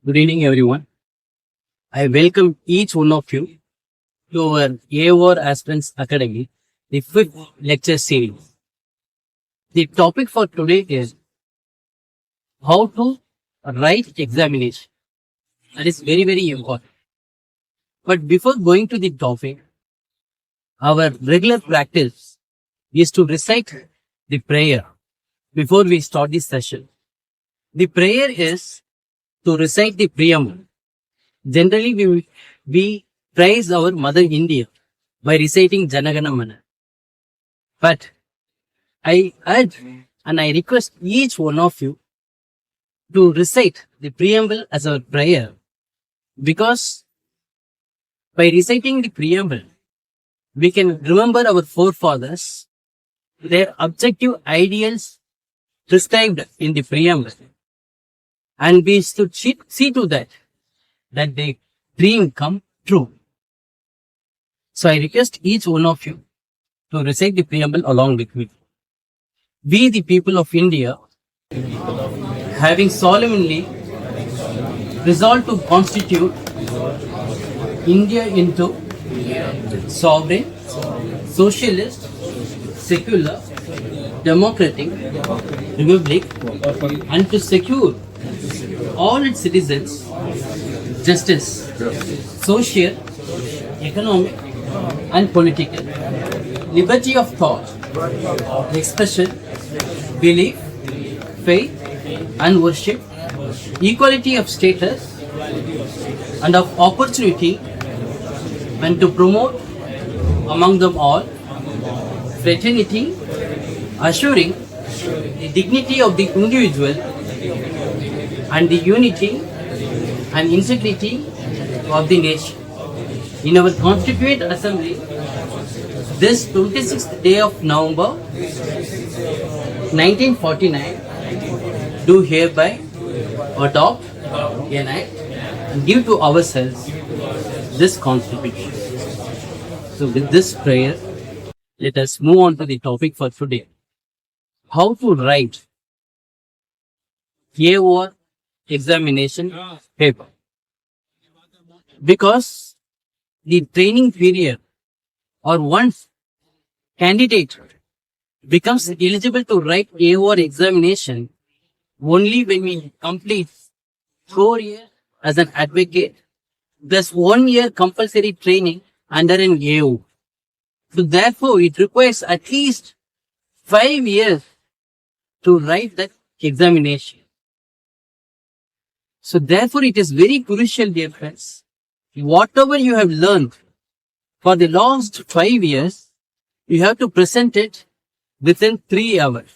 Good evening, everyone. I welcome each one of you to our AOR Aspirants Academy, the fifth lecture series. The topic for today is how to write examination. That is very, very important. But before going to the topic, our regular practice is to recite the prayer before we start this session. The prayer is to recite the preamble. Generally, we praise our mother India by reciting Janagana Mana. But I urge and I request each one of you to recite the preamble as our prayer, because by reciting the preamble, we can remember our forefathers, their objective ideals prescribed in the preamble, and we should see to that the dream come true. So I request each one of you to recite the preamble along with me. We, the people of India, having solemnly resolved to constitute India into sovereign, socialist, secular, democratic republic, and to secure all its citizens justice, social, economic, and political, liberty of thought, expression, belief, faith, and worship, equality of status and of opportunity, and to promote among them all fraternity, assuring the dignity of the individual and the unity and integrity of the nation. In our Constituent Assembly, this 26th day of November 1949, do hereby adopt, enact, and give to ourselves this Constitution. So with this prayer, let us move on to the topic for today. How to write AOR examination paper. Because the training period, or once candidate becomes eligible to write AOR examination only when we complete 4 years as an advocate plus 1 year compulsory training under an AO. So therefore, it requires at least 5 years to write that examination. So therefore, it is very crucial, dear friends, whatever you have learned for the last 5 years, you have to present it within 3 hours.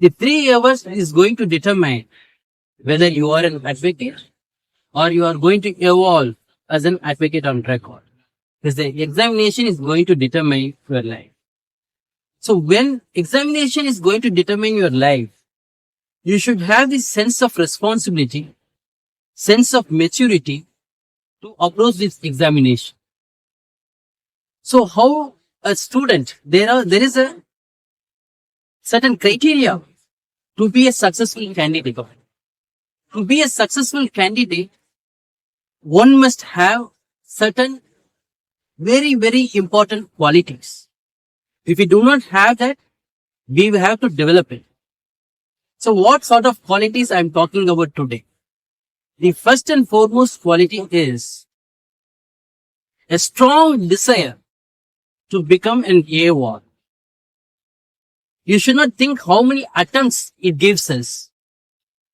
The 3 hours is going to determine whether you are an advocate or you are going to evolve as an advocate on record. Because the examination is going to determine your life. So when examination is going to determine your life, you should have this sense of responsibility, sense of maturity to approach this examination. So how a student, there is a certain criteria to be a successful candidate. To be a successful candidate, one must have certain very, very important qualities. If we do not have that, we will have to develop it. So what sort of qualities I am talking about today? The first and foremost quality is a strong desire to become an AOR. You should not think how many attempts it gives us.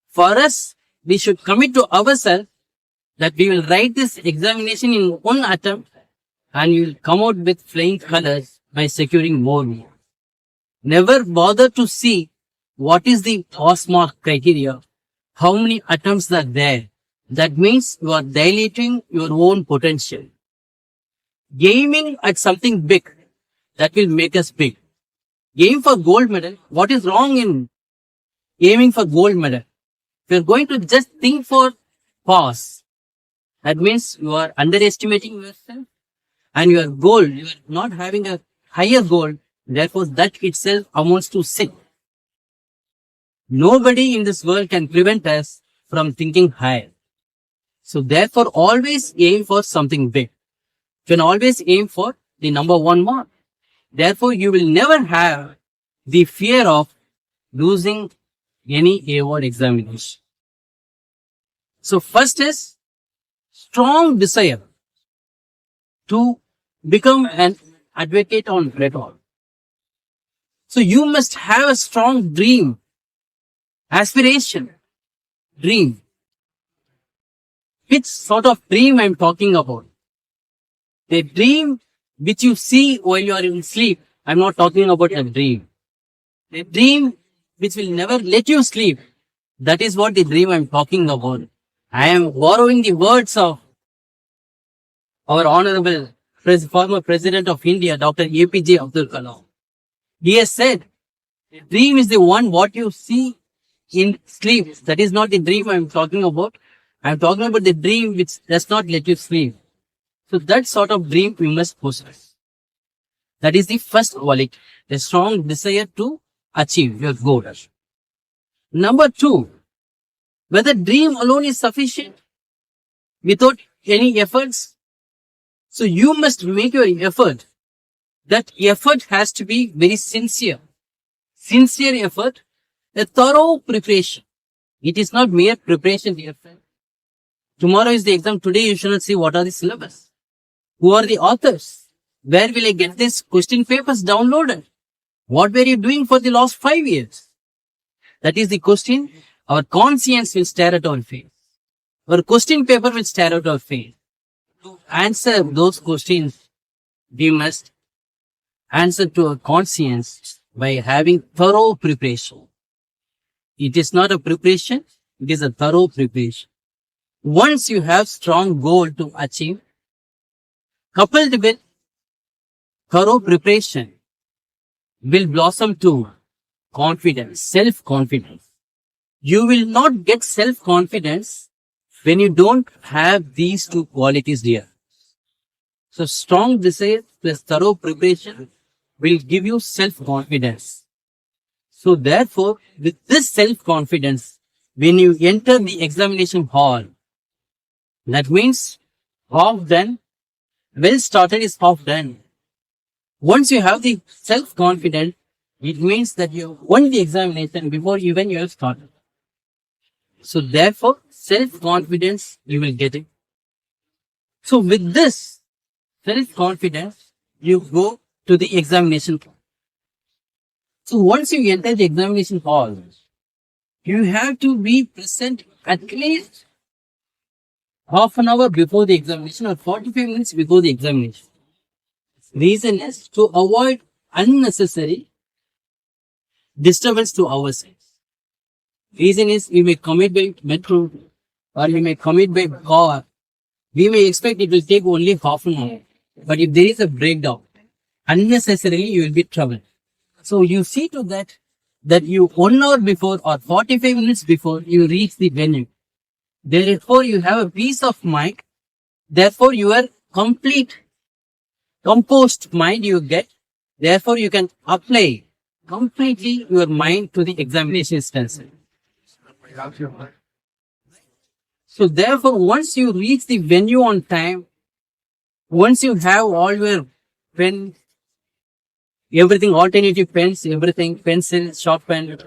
For us, we should commit to ourselves that we will write this examination in one attempt and we will come out with flying colors by securing more marks. Never bother to see what is the pass mark criteria, how many attempts are there. That means you are dilating your own potential. Aiming at something big, that will make us big. Aim for gold medal. What is wrong in aiming for gold medal? If you are going to just think for pass, that means you are underestimating yourself and your goal, you are not having a higher goal. Therefore, that itself amounts to sin. Nobody in this world can prevent us from thinking higher. So therefore, always aim for something big. You can always aim for the number one mark. Therefore, you will never have the fear of losing any award examination. So first is strong desire to become an advocate on record. So you must have a strong dream, aspiration, dream. Which sort of dream I'm talking about? The dream which you see while you are in sleep. I'm not talking about a dream. The dream which will never let you sleep. That is what the dream I'm talking about. I am borrowing the words of our honorable former president of India, Dr. APJ Abdul Kalam. He has said, the dream is the one what you see in sleep. That is not the dream I'm talking about. I'm talking about the dream which does not let you sleep. So that sort of dream we must possess. That is the first quality, the strong desire to achieve your goal. Number two, whether dream alone is sufficient without any efforts. So you must make your effort. That effort has to be very sincere. Sincere effort, a thorough preparation. It is not mere preparation, dear friend. Tomorrow is the exam. Today you should not see what are the syllabus. Who are the authors? Where will I get these question papers downloaded? What were you doing for the last 5 years? That is the question. Our conscience will stare at our face. Our question paper will stare at our face. To answer those questions, we must answer to our conscience by having thorough preparation. It is not a preparation, it is a thorough preparation. Once you have strong goal to achieve, coupled with thorough preparation, will blossom to confidence, self-confidence. You will not get self-confidence when you don't have these two qualities dear. So strong desire plus thorough preparation will give you self-confidence. So therefore, with this self-confidence, when you enter the examination hall, that means half done, well started is half done. Once you have the self-confidence, it means that you won the examination before even you have started. So therefore, self-confidence, you will get it. So with this self-confidence, you go to the examination hall. So once you enter the examination hall, you have to be present at least half an hour before the examination or 45 minutes before the examination. Reason is to avoid unnecessary disturbance to ourselves. Reason is we may commit by metro or we may commit by car. We may expect it will take only half an hour. But if there is a breakdown, unnecessarily you will be troubled. So you see to that you 1 hour before or 45 minutes before you reach the venue. Therefore you have a peace of mind. Therefore your complete composed mind you get. Therefore you can apply completely your mind to the examination stencil. So therefore once you reach the venue on time, once you have all your pen, everything, alternative pens, everything, pencil, sharp pen,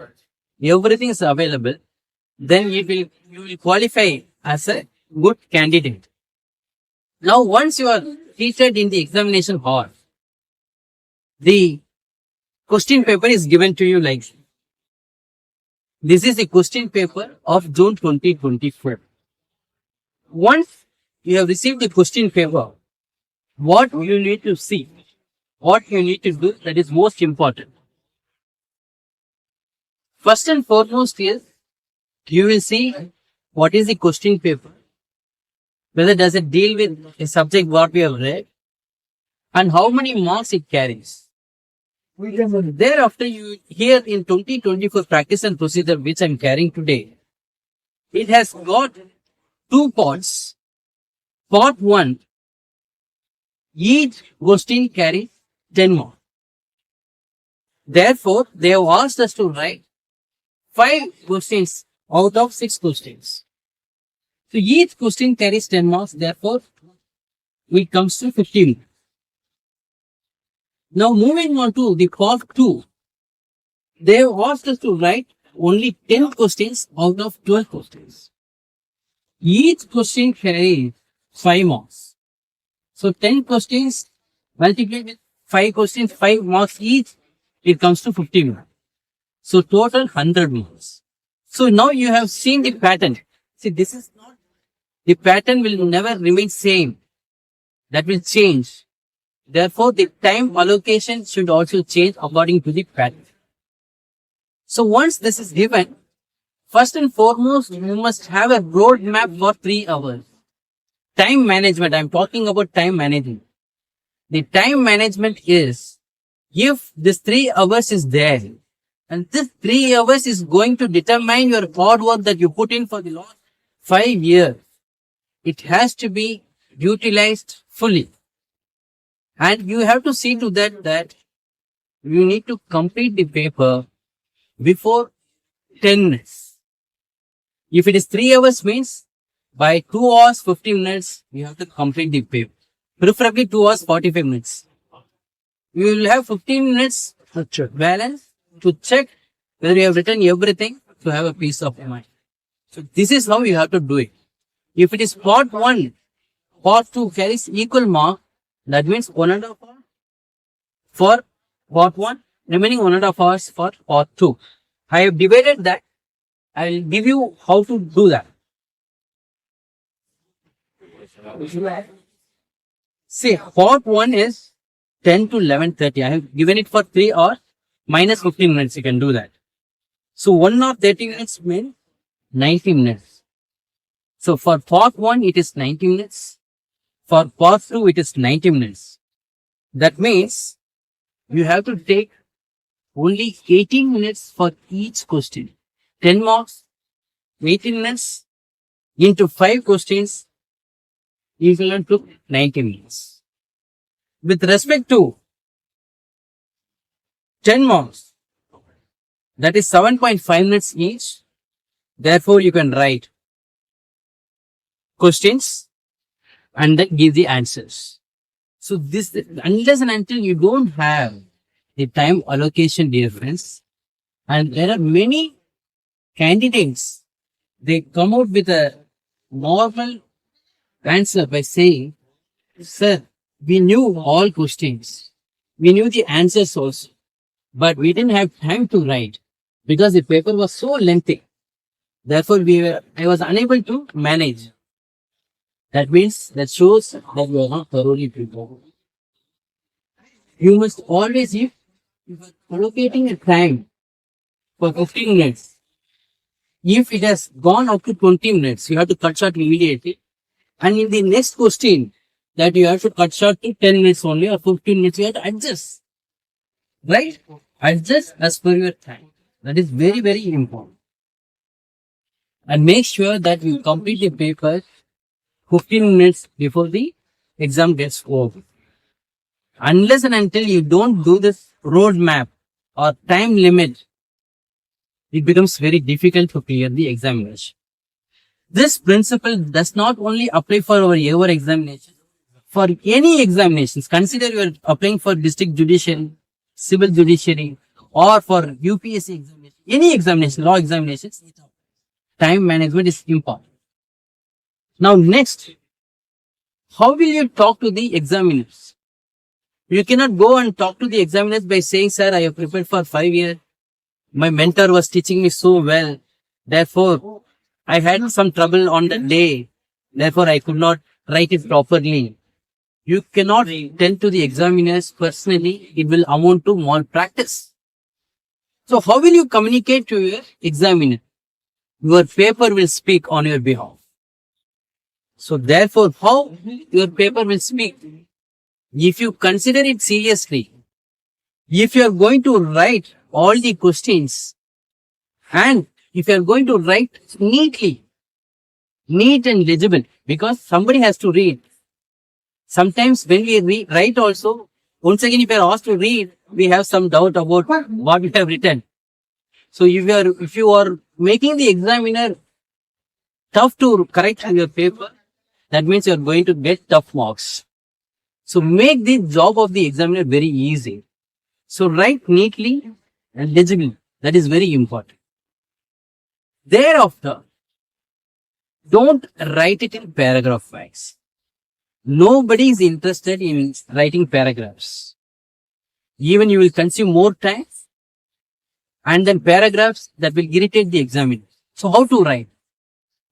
everything is available, then you will qualify as a good candidate. Now once you are seated in the examination hall, the question paper is given to you like this is the question paper of June 2024. Once you have received the question paper, what you need to see, what you need to do, that is most important. First and foremost is you will see what is the question paper, whether does it deal with a subject what we have read, and how many marks it carries. Thereafter, you here in 2024 practice and procedure which I am carrying today, it has got 2 parts. Part 1, each question carries 10 marks. Therefore, they have asked us to write 5 questions out of 6 questions. So each question carries 10 marks, therefore it comes to 15. Now moving on to the part 2. They have asked us to write only 10 questions out of 12 questions. Each question carries 5 marks. So 10 questions multiplied with 5 questions, 5 marks each, it comes to 50 marks. So total 100 marks. So now you have seen the pattern. See, this is not, the pattern will never remain same. That will change. Therefore, the time allocation should also change according to the pattern. So once this is given, first and foremost, you must have a roadmap for 3 hours. Time management, I'm talking about time management. The time management is, if this 3 hours is there, and this 3 hours is going to determine your hard work that you put in for the last 5 years, it has to be utilized fully. And you have to see to that you need to complete the paper before 10 minutes. If it is 3 hours means by 2 hours 50 minutes, you have to complete the paper. Preferably 2 hours 45 minutes. You will have 15 minutes balance to check whether you have written everything to have a peace of mind. So this is how you have to do it. If it is part 1, part 2 carries equal mark, that means 1.5 hours for part 1, remaining 1.5 hours for part 2. I have divided that. I will give you how to do that. See, part 1 is 10 to 11:30. I have given it for 3 hours minus 15 minutes. You can do that. So 1 hour 30 minutes means 90 minutes. So for part 1, it is 90 minutes. For part 2, it is 90 minutes. That means you have to take only 18 minutes for each question. 10 marks, 18 minutes into 5 questions equivalent to 90 minutes. With respect to 10 marks, that is 7.5 minutes each. Therefore, you can write questions and then give the answers. So this, unless and until you don't have the time allocation difference, and there are many candidates, they come out with a normal answer by saying, sir, we knew all questions. We knew the answers also, but we didn't have time to write because the paper was so lengthy. Therefore, I was unable to manage. That means, that shows that you are not thoroughly prepared. You must always, if you are allocating a time for 15 minutes, if it has gone up to 20 minutes, you have to cut short immediately. And in the next question, that you have to cut short to 10 minutes only or 15 minutes, you have to adjust. Right? Adjust as per your time. That is very, very important. And make sure that you complete the paper 15 minutes before the exam gets over. Unless and until you don't do this roadmap or time limit, it becomes very difficult to clear the examination. This principle does not only apply for our year examination, for any examinations. Consider you are applying for district judiciary, civil judiciary, or for UPSC examination, any examination, law examinations, time management is important. Now next, how will you talk to the examiners? You cannot go and talk to the examiners by saying, sir, I have prepared for 5 years. My mentor was teaching me so well. Therefore, I had some trouble on the day. Therefore, I could not write it properly. You cannot tell to the examiners personally. It will amount to malpractice. So how will you communicate to your examiner? Your paper will speak on your behalf. So therefore, how your paper will speak? If you consider it seriously, if you are going to write all the questions, and if you are going to write neatly, neat and legible, because somebody has to read. Sometimes when we write also, once again if you are asked to read, we have some doubt about what we have written. So if you are making the examiner tough to correct your paper, that means you're going to get tough marks. So make the job of the examiner very easy. So write neatly and legibly. That is very important. Thereafter, don't write it in paragraph wise. Nobody is interested in writing paragraphs. Even you will consume more time and then paragraphs that will irritate the examiner. So how to write?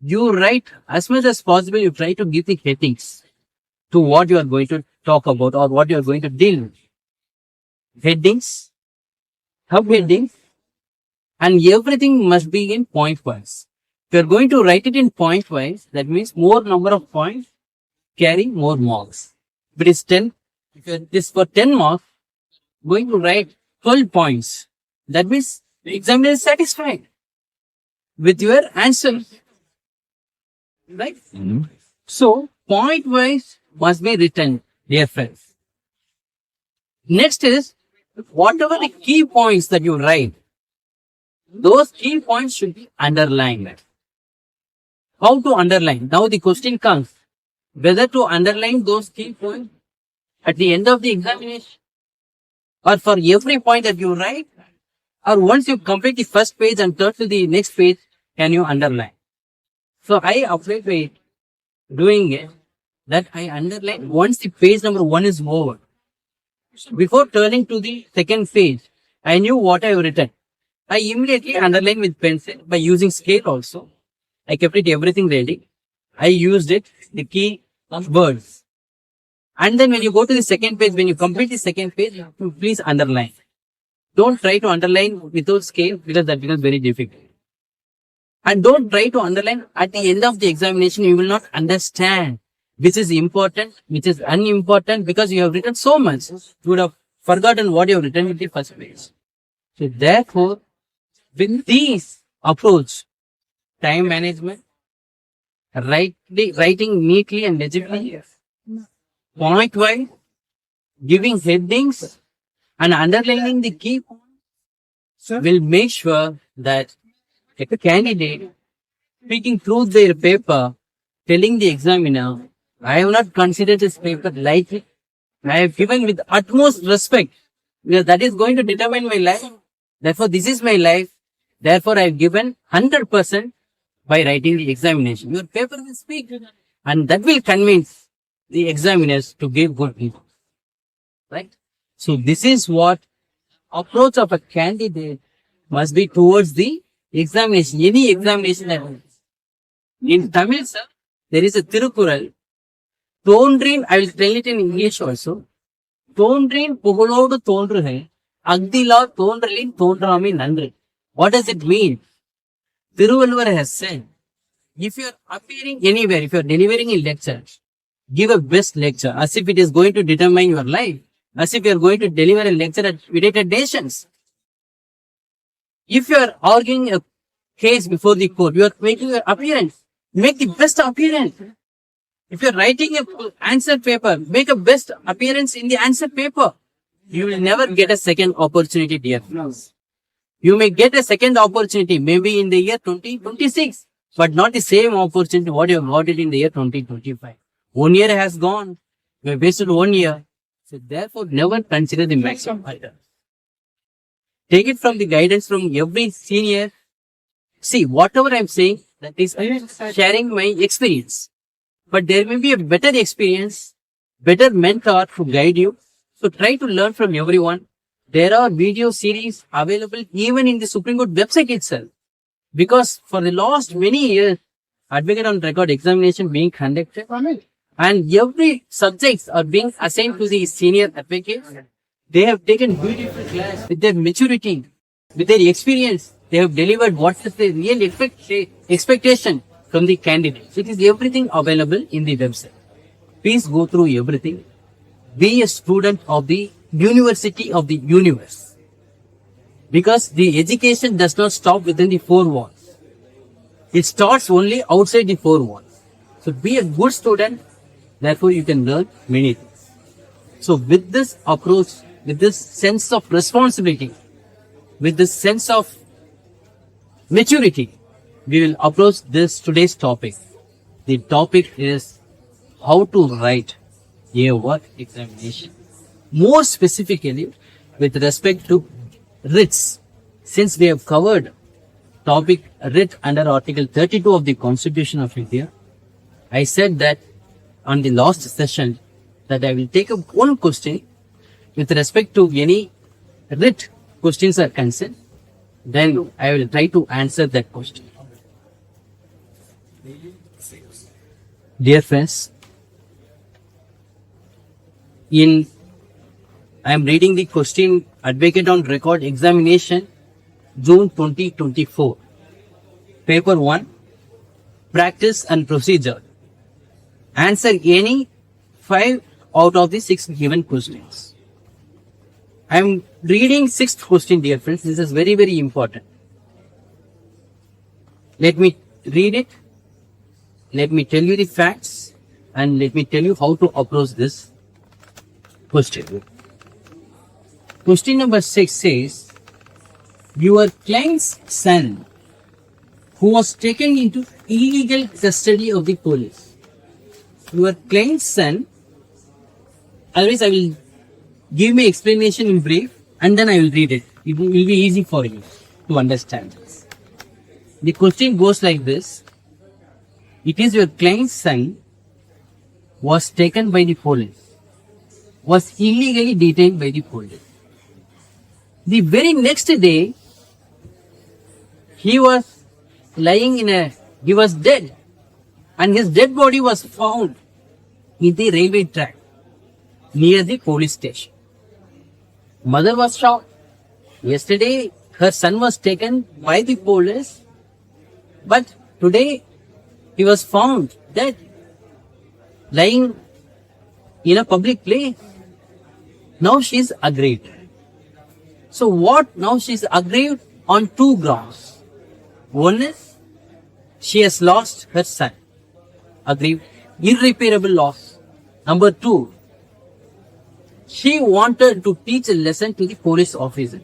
You write as much as possible, you try to give the headings to what you are going to talk about or what you are going to deal with. Headings, subheadings, and everything must be in point wise. If you are going to write it in point wise, that means more number of points carry more marks. If it is 10, if it is for 10 marks, going to write 12 points. That means the examiner is satisfied with your answer. Right? So, point wise must be written, dear friends. Next is, whatever the key points that you write, those key points should be underlined. How to underline? Now the question comes, whether to underline those key points at the end of the examination or for every point that you write, or once you complete the first page and turn to the next page, can you underline? So I applied by doing it that I underline once the page number 1 is over. Before turning to the second page, I knew what I have written. I immediately underlined with pencil by using scale also. I kept it everything ready. I used it, the key words. And then when you go to the second page, when you complete the second page, please underline. Don't try to underline without scale because that becomes very difficult. And don't try to underline at the end of the examination. You will not understand which is important, which is unimportant because you have written so much. You would have forgotten what you have written in the first page. So therefore, with this approach, time management, writing neatly and legibly, point wise, giving headings and underlining the key points will make sure that a candidate speaking through their paper, telling the examiner, I have not considered this paper lightly. I have given with utmost respect because that is going to determine my life. Therefore, this is my life. Therefore, I have given 100% by writing the examination. Your paper will speak and that will convince the examiners to give good people. Right? So, this is what approach of a candidate must be towards the examination, any examination that is. In Tamil, sir, there is a Tirukural. Tondrin, I will tell it in English also. Tondrin புகழோடு தோன்றுக அக்திலா தோன்றலின் தோன்றாமை நன்று. What does it mean? Thiruvalluvar has said, if you are appearing anywhere, if you are delivering a lecture, give a best lecture as if it is going to determine your life, as if you are going to deliver a lecture at United Nations. If you are arguing a case before the court, you are making your appearance. Make the best appearance. If you are writing an answer paper, make a best appearance in the answer paper. You will never get a second opportunity, dear friends. You may get a second opportunity maybe in the year 2026, but not the same opportunity what you have got it in the year 2025. 1 year has gone. You have wasted 1 year. So therefore, never consider the maximum item. Take it from the guidance from every senior. See, whatever I am saying, that is sharing my experience. But there may be a better experience, better mentor to guide you. So try to learn from everyone. There are video series available even in the Supreme Court website itself. Because for the last many years, advocate on record examination being conducted and every subjects are being assigned to the senior advocates. They have taken beautiful class with their maturity, with their experience. They have delivered what is the real expectation from the candidates. It is everything available in the website. Please go through everything. Be a student of the university of the universe. Because the education does not stop within the four walls. It starts only outside the four walls. So be a good student. Therefore, you can learn many things. So with this approach, with this sense of responsibility, with this sense of maturity, we will approach this today's topic. The topic is how to write a work examination. More specifically, with respect to writs, since we have covered topic writ under Article 32 of the Constitution of India, I said that on the last session that I will take up one question with respect to any writ questions are concerned, then I will try to answer that question. Dear friends, I am reading the question Advocate on Record Examination, June 2024. Paper 1, Practice and Procedure. Answer any 5 out of the 6 given questions. I am reading 6th question, dear friends. This is very, very important. Let me read it. Let me tell you the facts and let me tell you how to approach this question. Question number 6 says, your client's son who was taken into illegal custody of the police. Your client's son, otherwise I will give me explanation in brief and then I will read it. It will be easy for you to understand this. The question goes like this. It is your client's son was taken by the police, was illegally detained by the police. The very next day, he was he was dead and his dead body was found in the railway track near the police station. Mother was shocked. Yesterday, her son was taken by the police, but today he was found dead, lying in a public place. Now she is aggrieved. So what? Now she is aggrieved on 2 grounds. One is she has lost her son. Aggrieved, irreparable loss. Number 2, she wanted to teach a lesson to the police officers.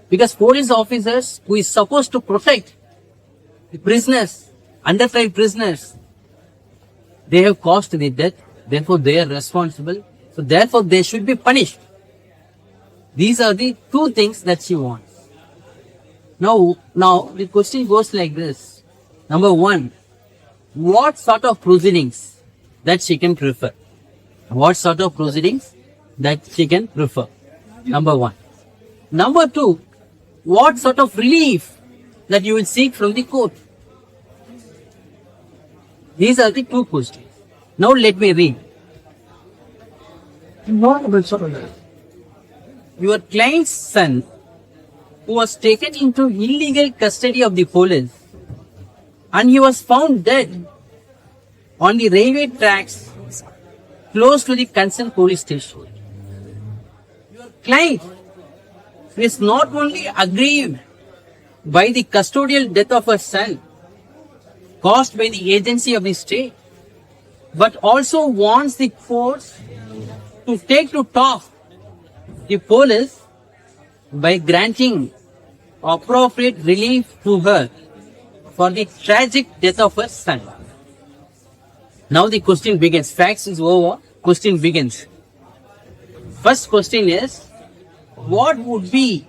Because police officers who is supposed to protect the prisoners, under trial prisoners, they have caused the death, therefore they are responsible, so therefore they should be punished. These are the 2 things that she wants. Now the question goes like this. Number 1, what sort of proceedings that she can prefer? What sort of proceedings that she can prefer? Number 1. Number 2, what sort of relief that you will seek from the court? These are the 2 questions. Now let me read. Your client's son, who was taken into illegal custody of the police, and he was found dead on the railway tracks close to the concerned police station. Your client is not only aggrieved by the custodial death of her son caused by the agency of the state, but also wants the courts to take to task the police by granting appropriate relief to her for the tragic death of her son. Now the question begins. Facts is over. Question begins. First question is, what would be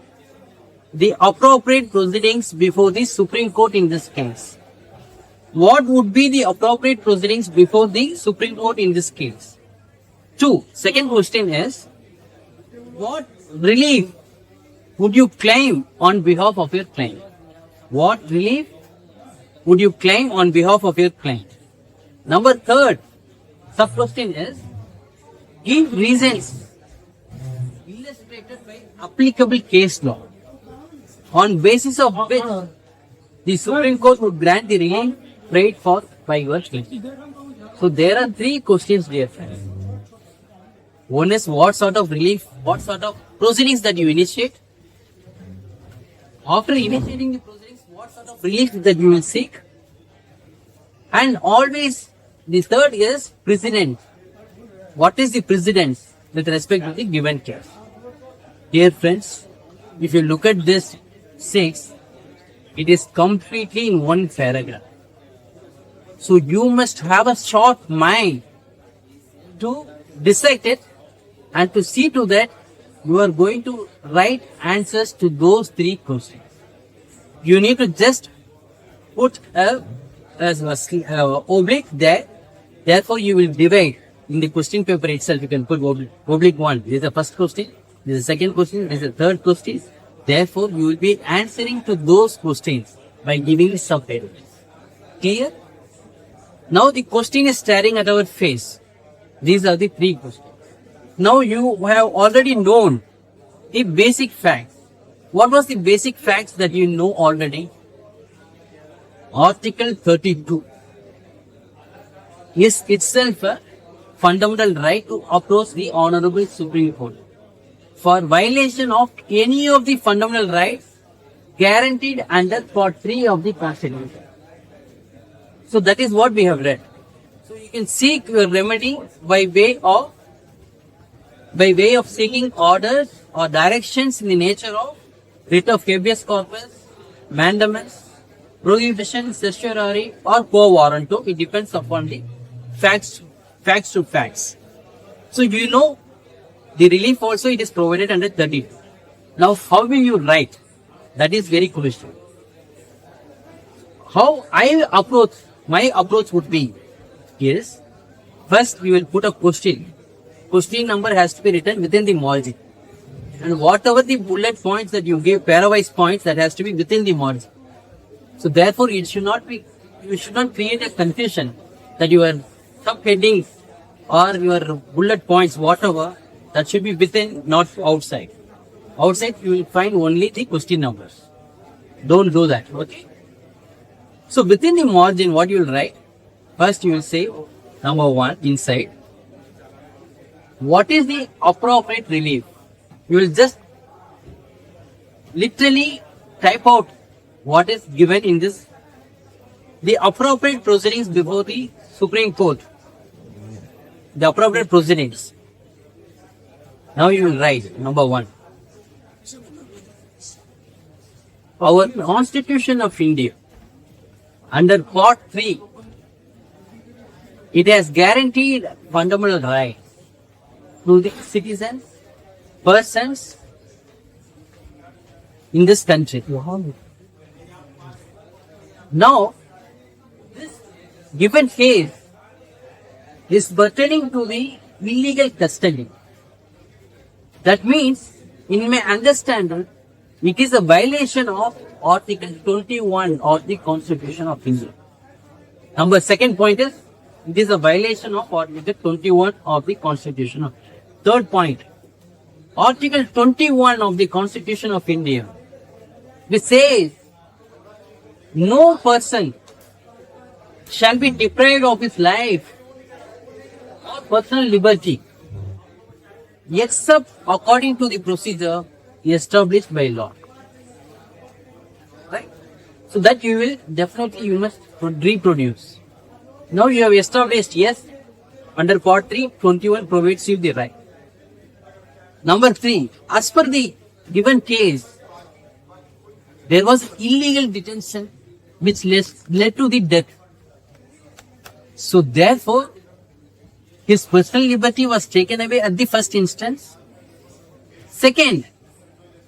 the appropriate proceedings before the Supreme Court in this case? What would be the appropriate proceedings before the Supreme Court in this case? 2. Second question is, what relief would you claim on behalf of your client? What relief would you claim on behalf of your client? Number 3rd sub question is, give reasons illustrated by applicable case law on basis of which the Supreme Court would grant the relief prayed for by your client. So there are 3 questions, dear friends. One is what sort of relief, what sort of proceedings that you initiate. After initiating the proceedings, what sort of relief that you will seek. And always the 3rd is precedent. What is the precedence with respect to the given case? Dear friends, if you look at this 6, It is completely in one paragraph. So you must have a short mind to dissect it and to see to that you are going to write answers to those three questions. You need to just put a oblique there. Therefore, you will divide in the question paper itself. You can put oblique 1. This is the first question. This is the second question. This is the third question. Therefore, you will be answering to those questions by giving subheadings. Clear? Now the question is staring at our face. These are the three questions. Now you have already known the basic facts. What was the basic facts that you know already? Article 32 is itself a fundamental right to approach the Honorable Supreme Court for violation of any of the fundamental rights guaranteed under Part 3 of the Constitution. So that is what we have read. So you can seek your remedy by way of seeking orders or directions in the nature of writ of habeas corpus, mandamus, prohibition, certiorari or quo warranto. It depends upon the facts to facts. So you know the relief also it is provided under 30. Now how will you write? That is very crucial. How my approach would be is first we will put a question. Question number has to be written within the margin. And whatever the bullet points that you give, pairwise points, that has to be within the margin. So therefore you should not create a confusion that your subheadings or your bullet points, whatever, that should be within, not outside. Outside you will find only the question numbers. Don't do that, okay? So within the margin, what you will write? First you will say, number 1, inside. What is the appropriate relief? You will just literally type out what is given in this. The appropriate proceedings before the Supreme Court. The appropriate proceedings. Now you will write, number 1. Our Constitution of India, under Part 3, it has guaranteed fundamental rights to the citizens, persons in this country. Now, this given case is pertaining to the illegal custody. That means, in my understanding, it is a violation of Article 21 of the Constitution of India. Second point is, it is a violation of Article 21 of the Constitution of India. Third point, Article 21 of the Constitution of India, which says, no person shall be deprived of his life or personal liberty except according to the procedure established by law. Right? So that you must reproduce. Now you have established, yes, under Part 3, 21 provides you the right. Number 3, as per the given case, there was illegal detention which led to the death. So therefore, his personal liberty was taken away at the first instance. Second,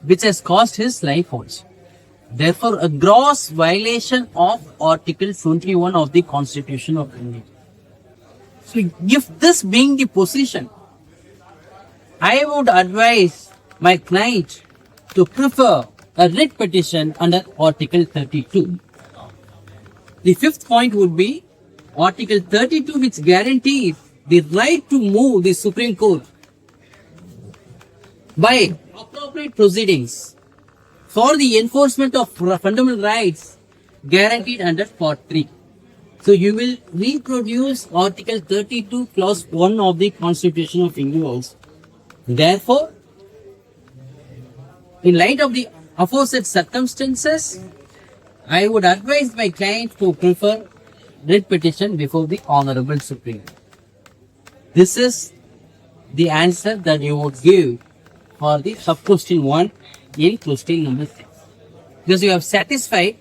which has caused his life also. Therefore, a gross violation of Article 21 of the Constitution of India. So, if this being the position, I would advise my client to prefer a writ petition under Article 32. The fifth point would be Article 32, which guarantees the right to move the Supreme Court by appropriate proceedings for the enforcement of fundamental rights guaranteed under Part 3. So you will reproduce Article 32 Clause 1 of the Constitution of India also. Therefore, in light of the aforesaid circumstances, I would advise my client to prefer writ petition before the Honorable Supreme Court. This is the answer that you would give for the sub-question 1 in question number 6. Because you have satisfied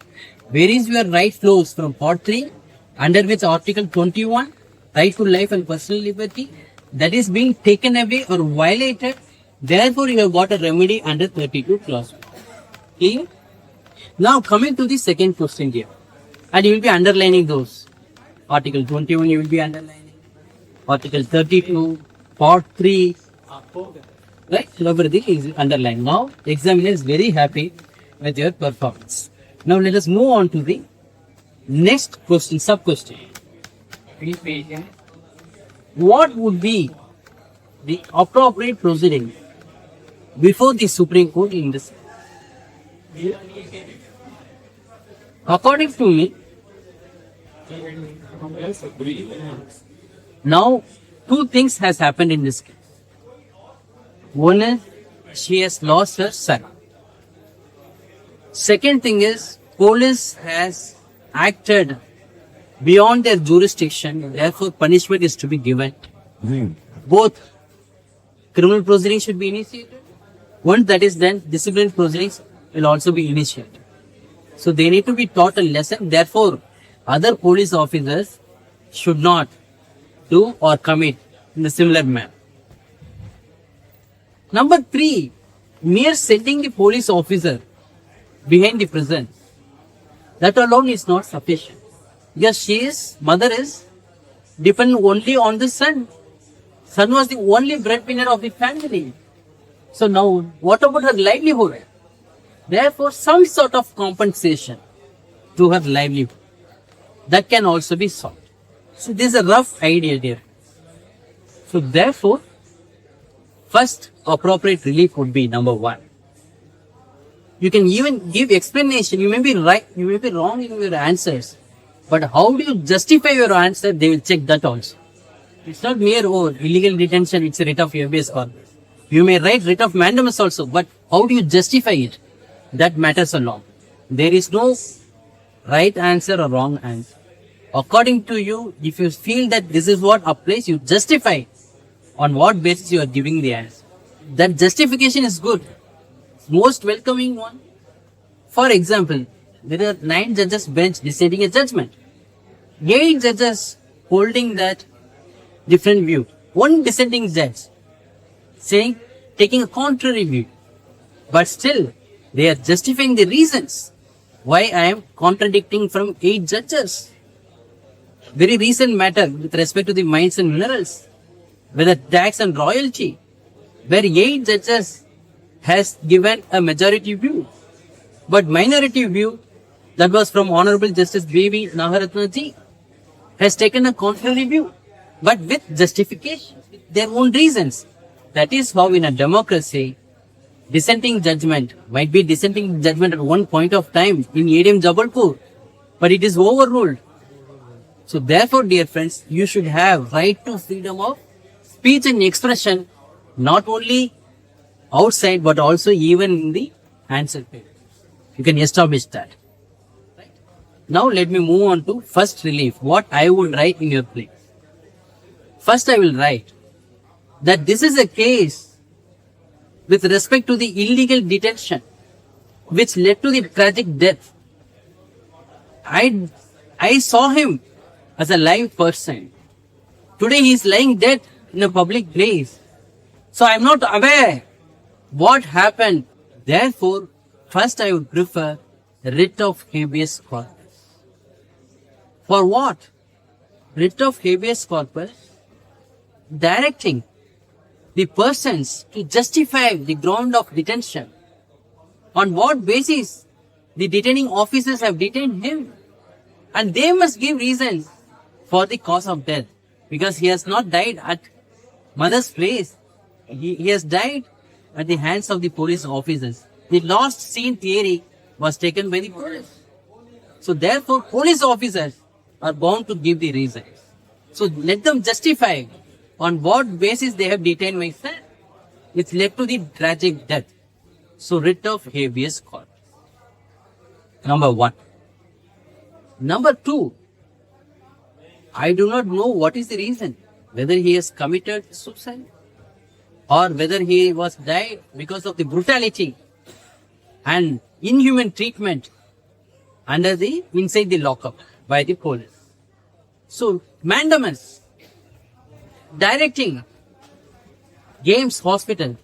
Where is your right flows from part 3, under which Article 21, right to life and personal liberty, that is being taken away or violated. Therefore, you have got a remedy under 32 clause. Okay? Now, coming to the second question here, and you will be underlining those. Article 21, you will be underlining. Article 32, part 3, right? Everything is underlined. Now, examiner is very happy with your performance. Now, let us move on to the next question, sub question. Be patient. What would be the appropriate proceeding before the Supreme Court in this? According to me, now two things has happened in this case. One is she has lost her son. Second thing is police has acted beyond their jurisdiction, therefore punishment is to be given. Both criminal proceedings should be initiated. Once that is done, disciplinary proceedings will also be initiated. So they need to be taught a lesson. Therefore, other police officers should not do or commit in a similar manner. Number 3, mere sending the police officer behind the prison, that alone is not sufficient. Because mother is dependent only on the son. Son was the only breadwinner of the family. So now, what about her livelihood? Therefore, some sort of compensation to her livelihood, that can also be sought. So this is a rough idea there. So therefore, first appropriate relief would be number 1. You can even give explanation. You may be right, you may be wrong in your answers. But how do you justify your answer? They will check that also. It's not mere illegal detention, it's a writ of habeas corpus. You may write writ of mandamus also, but how do you justify it? That matters a lot. There is no right answer or wrong answer. According to you, if you feel that this is what applies, you justify on what basis you are giving the answer. That justification is good. Most welcoming one. For example, there are 9 judges bench deciding a judgment. 8 judges holding that different view. One dissenting judge taking a contrary view. But still, they are justifying the reasons why I am contradicting from 8 judges. Very recent matter with respect to the mines and minerals, whether tax and royalty, where 8 judges has given a majority view. But minority view, that was from Honorable Justice B.V. Naharatna ji, has taken a contrary view, but with justification, with their own reasons. That is how in a democracy, dissenting judgment might be dissenting judgment at one point of time in ADM Jabalpur, but it is overruled. So therefore, dear friends, you should have right to freedom of speech and expression, not only outside but also even in the answer paper. You can establish that. Right? Now let me move on to first relief. What I would write in your place. First I will write that this is a case with respect to the illegal detention which led to the tragic death. I saw him as a live person. Today he is lying dead in a public place. So I am not aware what happened. Therefore, first I would prefer writ of habeas corpus. For what? Writ of habeas corpus directing the persons to justify the ground of detention. On what basis the detaining officers have detained him? And they must give reasons for the cause of death, because he has not died at mother's place. He has died at the hands of the police officers. The lost scene theory was taken by the police. So therefore, police officers are bound to give the reasons. So let them justify on what basis they have detained my son. It's led to the tragic death. So writ of habeas corpus. Number 1. Number 2. I do not know what is the reason. Whether he has committed suicide or whether he was died because of the brutality and inhuman treatment inside the lockup by the police. So mandamus directing Games Hospital,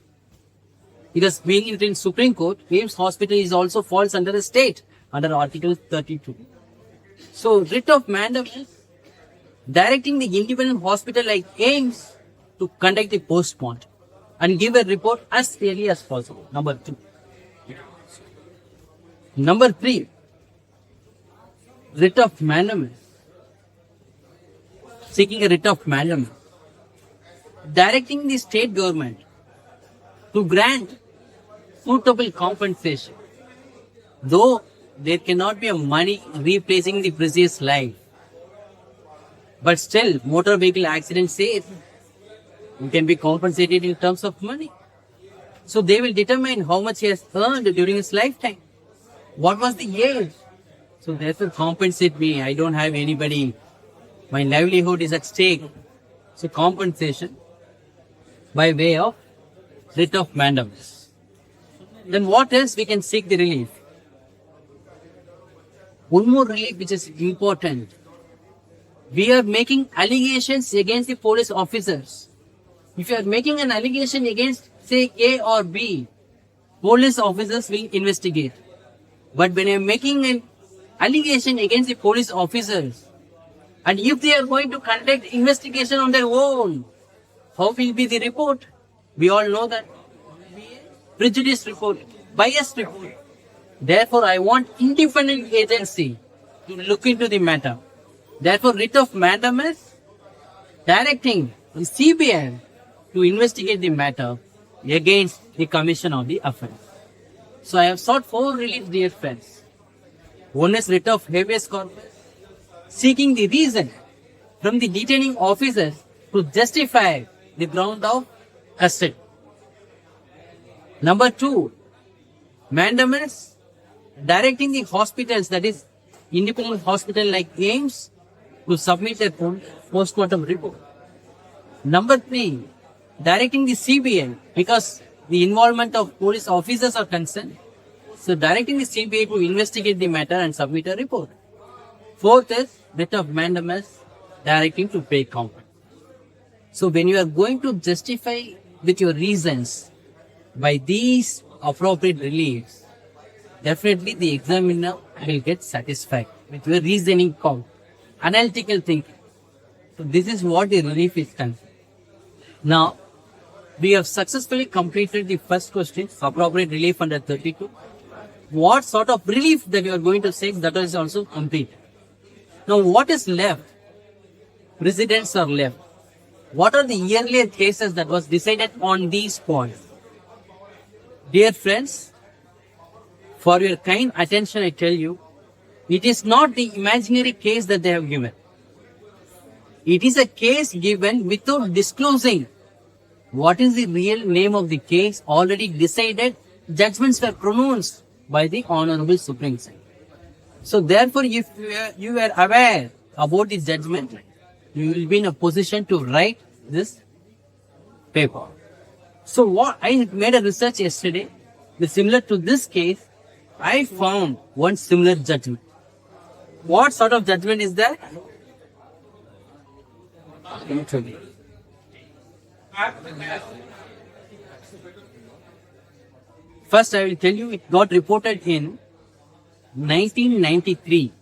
because being it in Supreme Court, Games Hospital is also falls under the state under Article 32. So writ of mandamus directing the independent hospital like AIMS to conduct the post-mortem and give a report as early as possible. Number 2. Number 3, writ of mandamus, seeking a writ of mandamus, directing the state government to grant suitable compensation, though there cannot be a money replacing the precious life. But still, motor vehicle accident says you can be compensated in terms of money. So they will determine how much he has earned during his lifetime. What was the age? So therefore compensate me. I don't have anybody. My livelihood is at stake. So compensation by way of writ of mandamus. Then what else we can seek the relief? One more relief which is important. We are making allegations against the police officers. If you are making an allegation against, say, A or B, police officers will investigate. But when I am making an allegation against the police officers, and if they are going to conduct investigation on their own, how will be the report? We all know that. Prejudice report, biased report. Therefore, I want independent agency to look into the matter. Therefore, writ of mandamus directing the CBI to investigate the matter against the commission of the offence. So I have sought 4 reliefs, dear friends. One is writ of habeas corpus, seeking the reason from the detaining officers to justify the ground of custody. Number 2, mandamus directing the hospitals, that is independent hospital like AIMS, to submit a post-mortem report. Number 3, directing the CBI, because the involvement of police officers are concerned. So directing the CBI to investigate the matter and submit a report. 4th is writ of mandamus directing to pay compensation. So when you are going to justify with your reasons by these appropriate reliefs, definitely the examiner will get satisfied with your reasoning count, analytical thinking. So this is what the relief is concerned. Now, we have successfully completed the first question, appropriate relief under 32. What sort of relief that you are going to seek, that is also complete. Now, what is left? Precedents are left. What are the earlier cases that was decided on these points? Dear friends, for your kind attention, I tell you, it is not the imaginary case that they have given. It is a case given without disclosing what is the real name of the case. Already decided, judgments were pronounced by the Honorable Supreme Court. So therefore, if you were aware about the judgment, you will be in a position to write this paper. So what I made a research yesterday, similar to this case, I found one similar judgment. What sort of judgment is that? First, I will tell you, it got reported in 1993,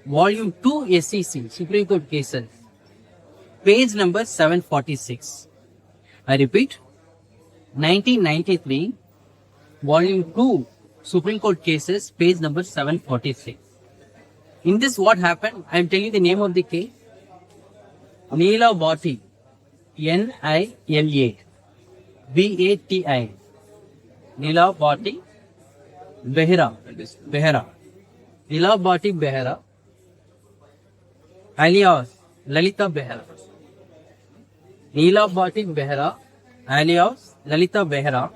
Volume 2 SEC, Supreme Court Cases, page number 746. I repeat, 1993, Volume 2, Supreme Court Cases, page number 746. In this, what happened? I am telling you the name of the case. Neela Bhatti, Nila Bhatti, Neela Bhatti Behera, Neela Bhatti Behera, alias Lalita Behera. Neela Bhatti Behera, alias Lalita Behera.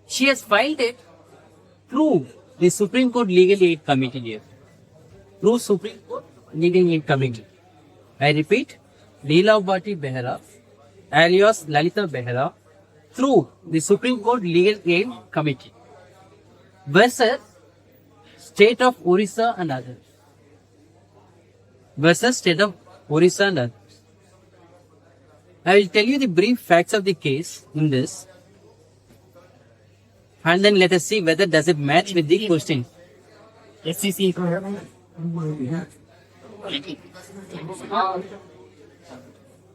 She has filed it through the Supreme Court Legal Aid Committee here. Through Supreme Court Legal Aid Committee. I repeat, Neela Bhatti Behera, alias Lalita Behera, through the Supreme Court Legal Aid Committee versus state of Orissa and others versus state of Orissa and others. I will tell you the brief facts of the case in this, and then let us see whether does it match with the question. SCC.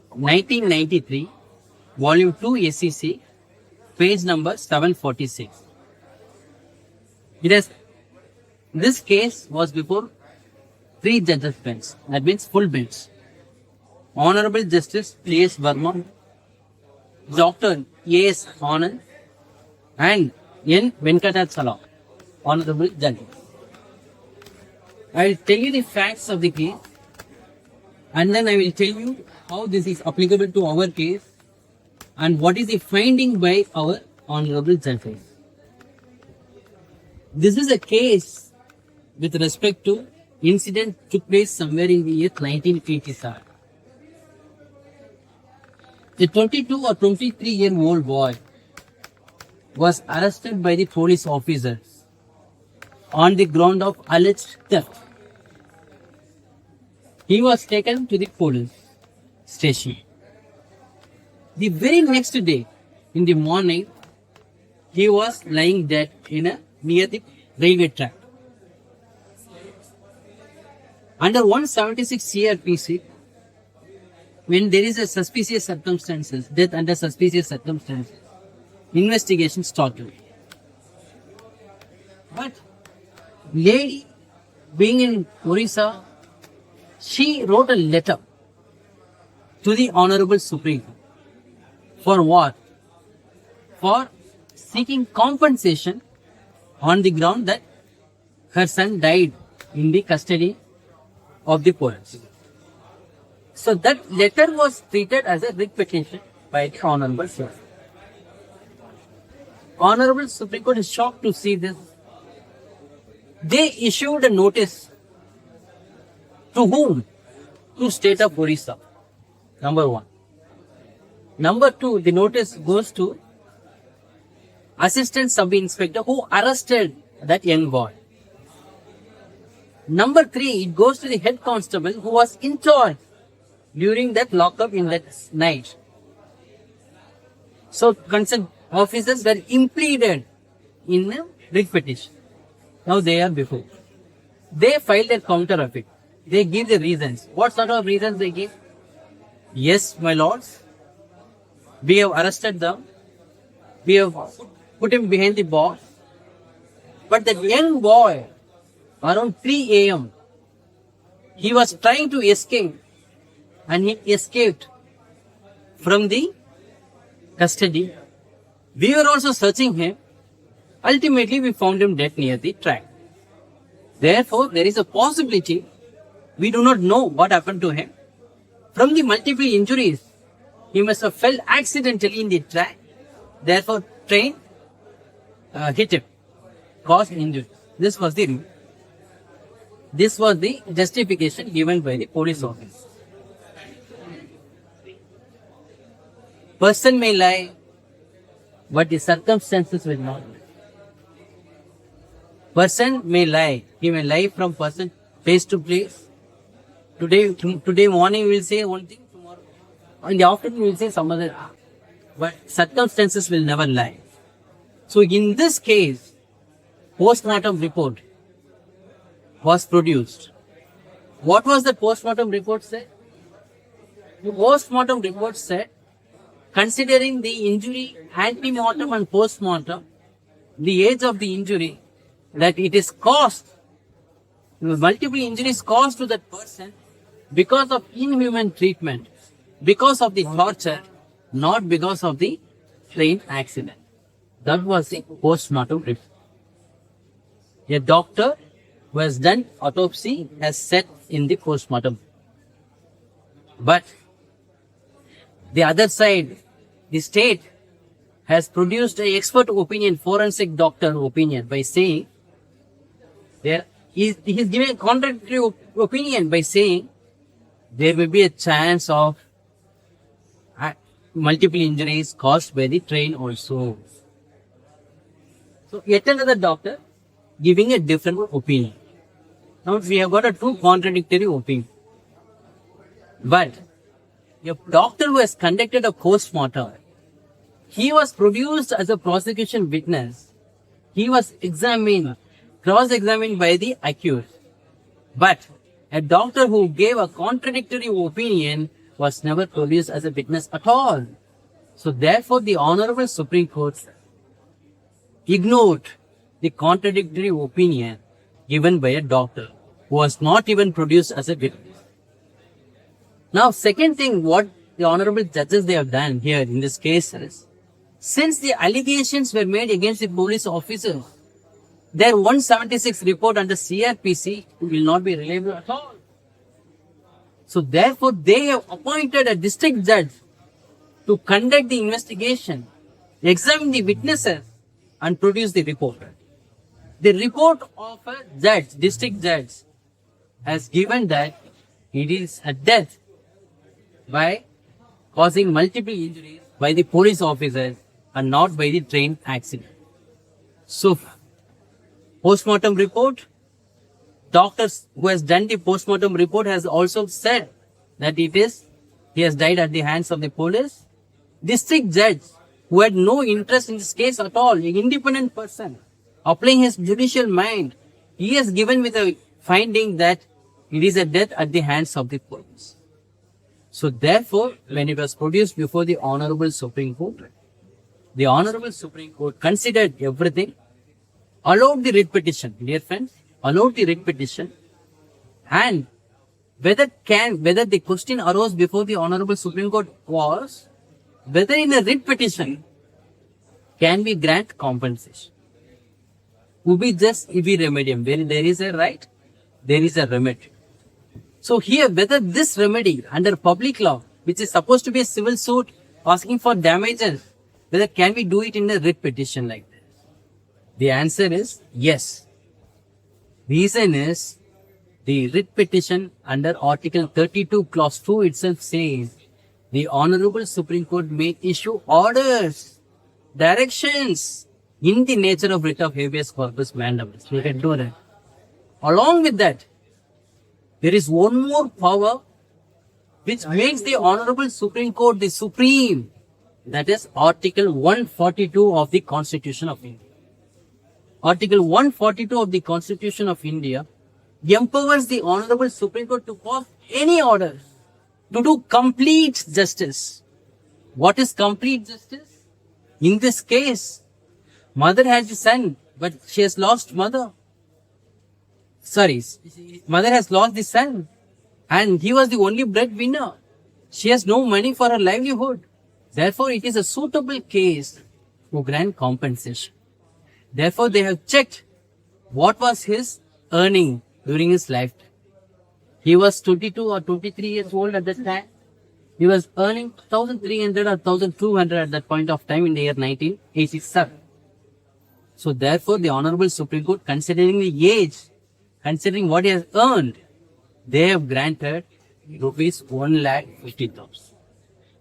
1993, Volume 2 SEC, page number 746. This case was before 3 judges bench, that means full bench. Honorable Justice P.S. Verma, Dr. A.S. Anand, and N. Venkatachalam, Honorable Judge. I will tell you the facts of the case, and then I will tell you how this is applicable to our case and what is the finding by our Honorable Judge. This is a case with respect to incident took place somewhere in the year 1987. A 22 or 23-year-old boy was arrested by the police officers on the ground of alleged theft. He was taken to the police station. The very next day, in the morning, he was lying dead near the railway track. Under 176 CRPC, when there is a suspicious circumstances, death under suspicious circumstances, investigation started. But lady, being in Orissa, she wrote a letter to the Honorable Supreme Court. For what? For seeking compensation on the ground that her son died in the custody of the police. So that letter was treated as a writ petition by the Honorable Supreme Court. Honorable Supreme Court is shocked to see this. They issued a notice to whom? To state of Orissa. Number 1. Number 2, the notice goes to Assistant Sub-Inspector who arrested that young boy. Number 3, it goes to the head constable who was in charge during that lockup in that night. So concerned officers were impleaded in a writ petition. Now they are before. They filed a counter of it. They give the reasons. What sort of reasons they give? Yes, my lords, we have arrested them. We have put him behind the bars. But that young boy, around 3 a.m., he was trying to escape and he escaped from the custody. We were also searching him. Ultimately, we found him dead near the track. Therefore, there is a possibility we do not know what happened to him. From the multiple injuries, he must have fell accidentally in the track. Therefore, train hit him, caused injury. This was the justification given by the police officer. Person may lie, but the circumstances will not. Person may lie. He may lie from person place to place. Today morning we will say one thing, tomorrow in the afternoon we will say some other. But circumstances will never lie. So in this case, post-mortem report was produced. What was the post-mortem report said? The post-mortem report said, considering the injury, ante-mortem and post-mortem, the age of the injury, that it is caused, multiple injuries caused to that person because of inhuman treatment, because of the torture, not because of the train accident. That was the post-mortem report. A doctor who has done autopsy has said in the post-mortem. But the other side, the state has produced an expert opinion, forensic doctor opinion, by saying he is giving a contradictory opinion by saying there may be a chance of multiple injuries caused by the train also. So yet another doctor giving a different opinion. Now we have got a two contradictory opinion. But a doctor who has conducted a post-mortem, he was produced as a prosecution witness. He was examined, cross-examined by the accused. But a doctor who gave a contradictory opinion was never produced as a witness at all. So therefore, the Honorable Supreme Court ignored the contradictory opinion given by a doctor who was not even produced as a witness. Now, second thing, what the honorable judges they have done here in this case is, since the allegations were made against the police officers, their 176 report under CRPC will not be reliable at all. So therefore, they have appointed a district judge to conduct the investigation, examine the witnesses and produce the report. The report of a judge, district judge, has given that it is a death by causing multiple injuries by the police officers and not by the train accident. So, post-mortem report, doctors who has done the post-mortem report has also said that he has died at the hands of the police. District judge who had no interest in this case at all, an independent person, applying his judicial mind, he has given with a finding that it is a death at the hands of the police. So therefore, when it was produced before the Honorable Supreme Court, the Honorable Supreme Court considered everything, allowed the writ petition, dear friends, allowed the writ petition, and whether the question arose before the Honorable Supreme Court was whether in a writ petition can we grant compensation. Ubi just ibi remedium. Where there is a right, there is a remedy. So here, whether this remedy under public law, which is supposed to be a civil suit asking for damages, whether can we do it in a writ petition like this? The answer is yes. Reason is the writ petition under Article 32 Clause 2 itself says the Honorable Supreme Court may issue orders, directions in the nature of writ of habeas corpus mandamus. We can do that. Along with that, there is one more power which makes the Honorable Supreme Court the supreme. That is Article 142 of the Constitution of India. Article 142 of the Constitution of India empowers the Honorable Supreme Court to pass any orders to do complete justice. What is complete justice? In this case, mother has a son, but she has lost mother. Mother has lost the son and he was the only breadwinner. She has no money for her livelihood. Therefore, it is a suitable case to grant compensation. Therefore, they have checked what was his earning during his lifetime. He was 22 or 23 years old at that time. He was earning 1,300 or 1,200 at that point of time in the year 1987. So therefore, the Honorable Supreme Court, considering the age, considering what he has earned, they have granted rupees 1,50,000.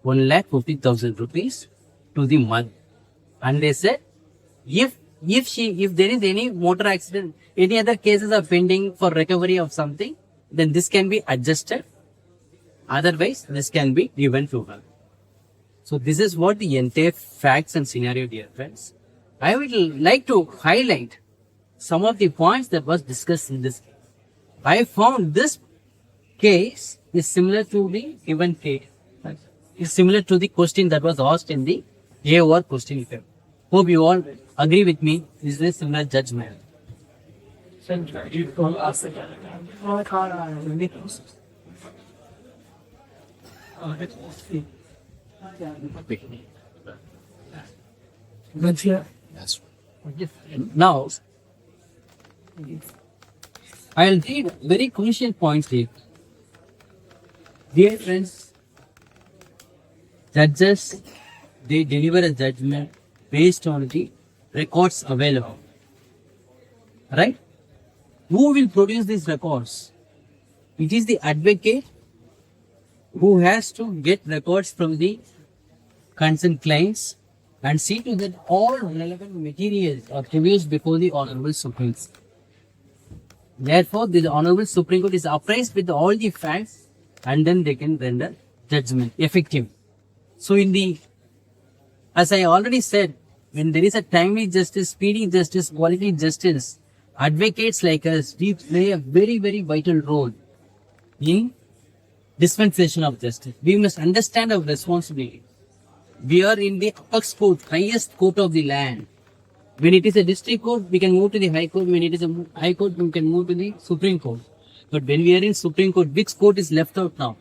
1,50,000 rupees to the mother. And they said, if there is any motor accident, any other cases are pending for recovery of something, then this can be adjusted. Otherwise, this can be given to her. So this is what the entire facts and scenario, dear friends. I would like to highlight some of the points that was discussed in this case. I found this case is similar to the given case. It's similar to the question that was asked in the AOR question paper. Hope you all agree with me. Is this similar judgment? Now, I'll read very crucial points here. Dear friends, judges, they deliver a judgment based on the records available. Right? Who will produce these records? It is the advocate who has to get records from the concerned clients and see to that all relevant materials are produced before the Honorable Supreme Court. Therefore, the Honorable Supreme Court is apprised with all the facts and then they can render judgment effective. So, as I already said, when there is a timely justice, speedy justice, quality justice, advocates like us, we play a very, very vital role in dispensation of justice. We must understand our responsibility. We are in the apex court, highest court of the land. When it is a district court, we can move to the high court. When it is a high court, we can move to the Supreme Court. But when we are in Supreme Court, which court is left out now?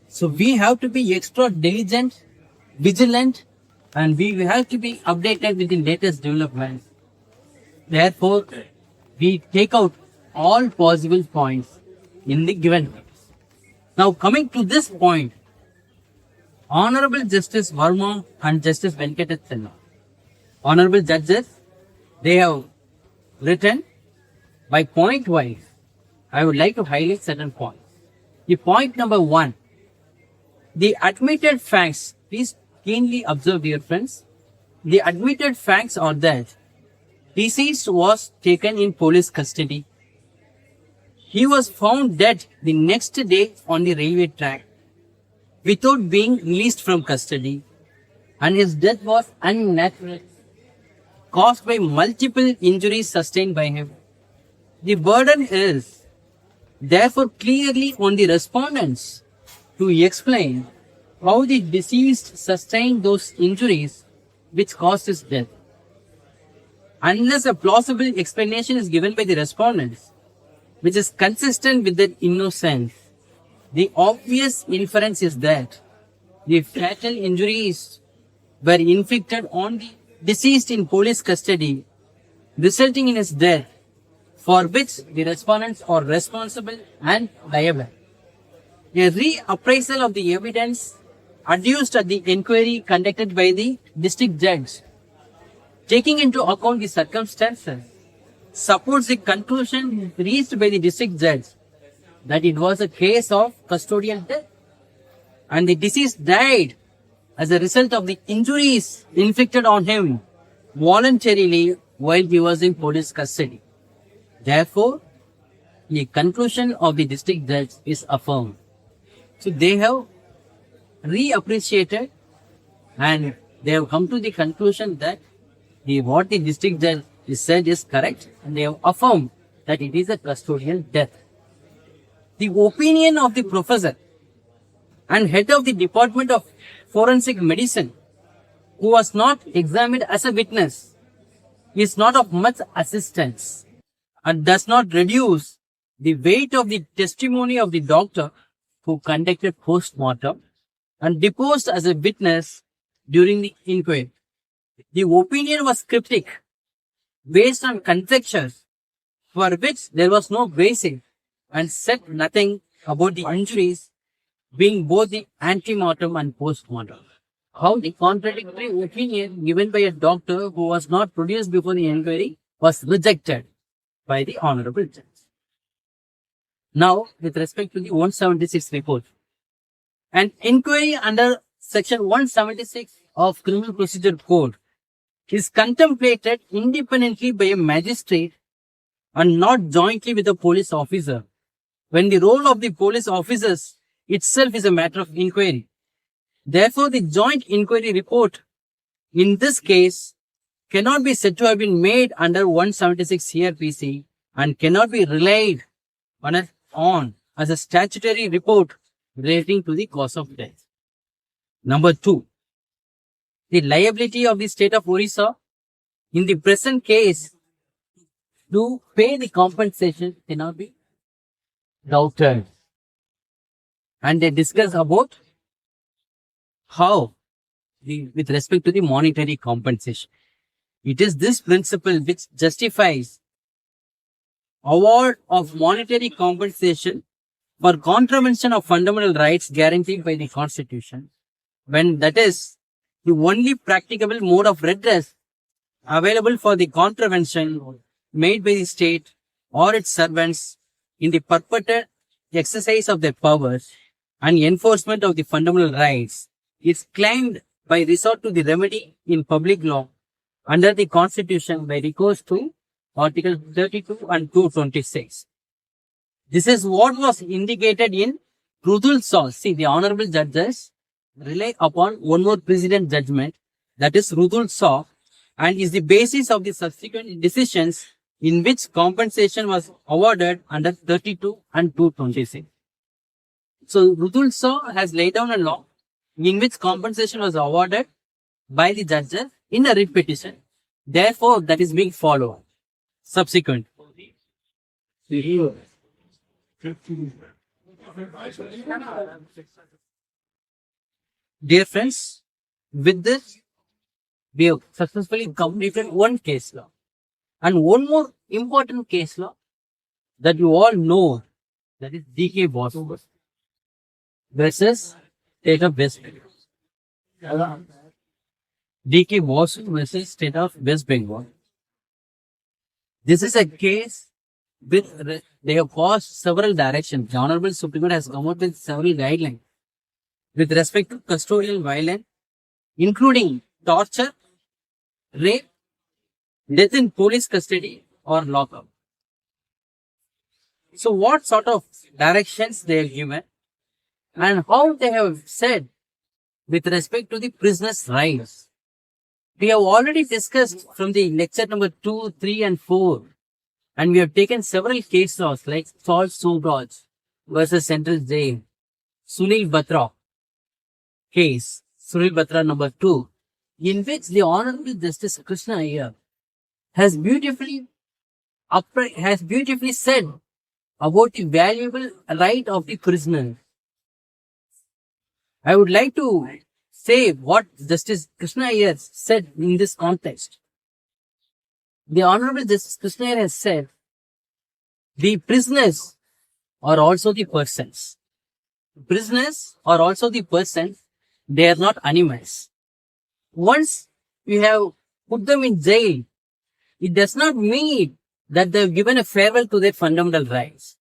So we have to be extra diligent, vigilant, and we have to be updated with the latest developments. Therefore, we take out all possible points in the given case. Now coming to this point, Honorable Justice Verma and Justice Venkatachala, Honorable Judges, they have written by point wise. I would like to highlight certain points. The point number 1, the admitted facts, please keenly observe, dear friends. The admitted facts are that deceased was taken in police custody. He was found dead the next day on the railway track without being released from custody, and his death was unnatural, caused by multiple injuries sustained by him. The burden is therefore clearly on the respondents to explain how the deceased sustained those injuries which caused his death. Unless a plausible explanation is given by the respondents, which is consistent with their innocence, the obvious inference is that the fatal injuries were inflicted on the deceased in police custody, resulting in his death, for which the respondents are responsible and liable. A reappraisal of the evidence adduced at the inquiry conducted by the district judge, taking into account the circumstances, supports the conclusion reached by the district judge that it was a case of custodial death and the deceased died as a result of the injuries inflicted on him voluntarily while he was in police custody. Therefore, the conclusion of the district judge is affirmed. So they have reappreciated and they have come to the conclusion that what the district judge said is correct, and they have affirmed that it is a custodial death. The opinion of the professor and head of the Department of Forensic Medicine, who was not examined as a witness, is not of much assistance and does not reduce the weight of the testimony of the doctor who conducted post-mortem and deposed as a witness during the inquiry. The opinion was cryptic, based on conjectures for which there was no basis, and said nothing about the injuries being both the antemortem and post-mortem. How the contradictory opinion given by a doctor who was not produced before the inquiry was rejected by the Honorable Judge. Now, with respect to the 176 report, an inquiry under Section 176 of Criminal Procedure Code is contemplated independently by a magistrate and not jointly with a police officer, when the role of the police officers itself is a matter of inquiry. Therefore, the joint inquiry report in this case cannot be said to have been made under 176 CRPC and cannot be relied on as a statutory report relating to the cause of death. Number 2, the liability of the state of Orissa in the present case to pay the compensation cannot be doubted. And they discuss about how, with respect to the monetary compensation, it is this principle which justifies award of monetary compensation for contravention of fundamental rights guaranteed by the Constitution, when that is the only practicable mode of redress available for the contravention made by the state or its servants in the perpetual exercise of their powers and enforcement of the fundamental rights is claimed by resort to the remedy in public law under the Constitution by recourse to Article 32 and 226. This is what was indicated in Rudul Saw. See, the honorable judges rely upon one more precedent judgment, that is Rudul Saw, and is the basis of the subsequent decisions in which compensation was awarded under 32 and 226. So Rudul Saw has laid down a law in which compensation was awarded by the judges in a writ petition. Therefore, that is being followed. Subsequent. Dear friends, with this, we have successfully completed one case law. And one more important case law that you all know, that is DK Bosu versus State of West Bengal. DK Bosu versus State of West Bengal. This is a case with, they have caused several directions. The Honorable Supreme Court has come out with several guidelines with respect to custodial violence, including torture, rape, death in police custody, or lockup. So, what sort of directions they have given and how they have said with respect to the prisoner's rights. We have already discussed from the lecture number 2, 3, and 4, and we have taken several case laws like Saul Subraj versus Central Jail, Sunil Batra case, Sunil Batra number 2, in which the Honorable Justice Krishna Iyer has beautifully said about the valuable right of the prisoner. I would like to say what Justice Krishna Iyer said in this context. The Honorable Justice Krishna Iyer has said, the prisoners are also the persons. Prisoners are also the persons. They are not animals. Once you have put them in jail, it does not mean that they have given a farewell to their fundamental rights.